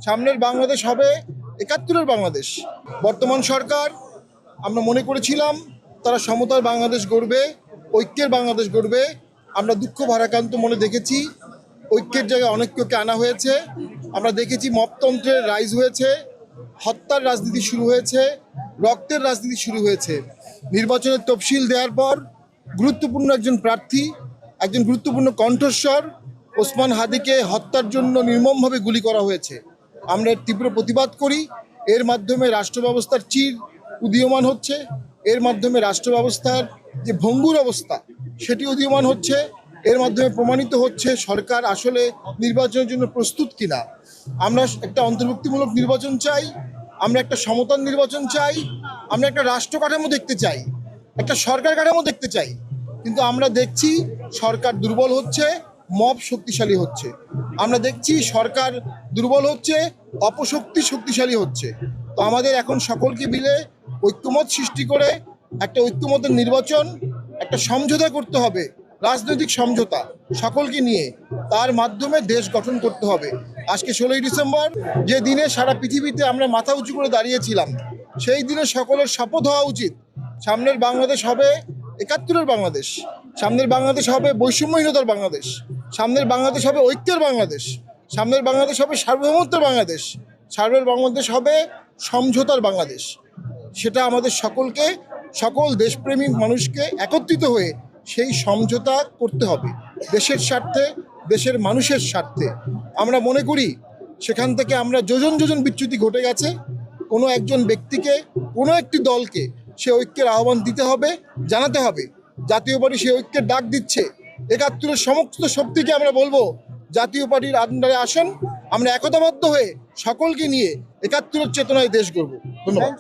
সামনের বাংলাদেশ হবে ৭১-এর বাংলাদেশ। বর্তমান সরকার আমরা মনে করেছিলাম তারা সমতার বাংলাদেশ গড়বে, ঐক্যের বাংলাদেশ গড়বে। আমরা দুঃখ ভারাক্রান্ত মনে দেখেছি ঐক্যের জায়গায় অনৈক্যকে আনা হয়েছে। আমরা দেখেছি মপতন্ত্রের রাইজ হয়েছে, হত্যার রাজনীতি শুরু হয়েছে, রক্তের রাজনীতি শুরু হয়েছে। নির্বাচনের তফসিল দেওয়ার পর গুরুত্বপূর্ণ একজন প্রার্থী, একজন গুরুত্বপূর্ণ কণ্ঠস্বর ওসমান হাদিকে হত্যার জন্য নির্মমভাবে গুলি করা হয়েছে। আমরা এর তীব্র প্রতিবাদ করি। এর মাধ্যমে রাষ্ট্র ব্যবস্থার চির উদীয়মান হচ্ছে, এর মাধ্যমে রাষ্ট্র ব্যবস্থার যে ভঙ্গুর অবস্থা সেটি উদীয়মান হচ্ছে। এর মাধ্যমে প্রমাণিত হচ্ছে সরকার আসলে নির্বাচনের জন্য প্রস্তুত কিনা। আমরা একটা অন্তর্ভুক্তিমূলক নির্বাচন চাই, আমরা একটা সমতার নির্বাচন চাই, আমরা একটা রাষ্ট্র কাঠামো দেখতে চাই, একটা সরকার কাঠামো দেখতে চাই। কিন্তু আমরা দেখছি সরকার দুর্বল হচ্ছে, মব শক্তিশালী হচ্ছে। আমরা দেখছি সরকার দুর্বল হচ্ছে, অপশক্তি শক্তিশালী হচ্ছে। তো আমাদের এখন সকলকে মিলে ঐক্যমত সৃষ্টি করে একটা ঐক্যমতের নির্বাচন, একটা সমঝোতা করতে হবে, রাজনৈতিক সমঝোতা সকলকে নিয়ে। তার মাধ্যমে দেশ গঠন করতে হবে। আজকে 16ই ডিসেম্বর, যে দিনে সারা পৃথিবীতে আমরা মাথা উঁচু করে দাঁড়িয়েছিলাম, সেই দিনে সকলের শপথ হওয়া উচিত সামনের বাংলাদেশ হবে ৭১-এর বাংলাদেশ। সামনের বাংলাদেশ হবে বৈষম্যহীনতার বাংলাদেশ। সামনের বাংলাদেশ হবে ঐক্যের বাংলাদেশ। সামনের বাংলাদেশ হবে সার্বভৌমত্বের বাংলাদেশ। সামনের বাংলাদেশ হবে সমঝোতার বাংলাদেশ। সেটা আমাদের সকলকে, সকল দেশপ্রেমিক মানুষকে একত্রিত হয়ে সেই সমঝোতা করতে হবে দেশের স্বার্থে, দেশের মানুষের স্বার্থে। আমরা মনে করি সেখান থেকে আমরা যোজন যোজন বিচ্যুতি ঘটে গেছে। কোনো একজন ব্যক্তিকে, কোনো একটি দলকে সে ঐক্যের আহ্বান দিতে হবে, জানাতে হবে। জাতীয় পার্টি সে ঐক্যের ডাক দিচ্ছে। ৭১-এর সমস্ত শক্তিকে আমরা বলবো জাতীয় পার্টির আন্ডারে আসেন, আমরা একতাবদ্ধ হয়ে সকলকে নিয়ে ৭১-এর চেতনায় দেশ গড়ব। ধন্যবাদ।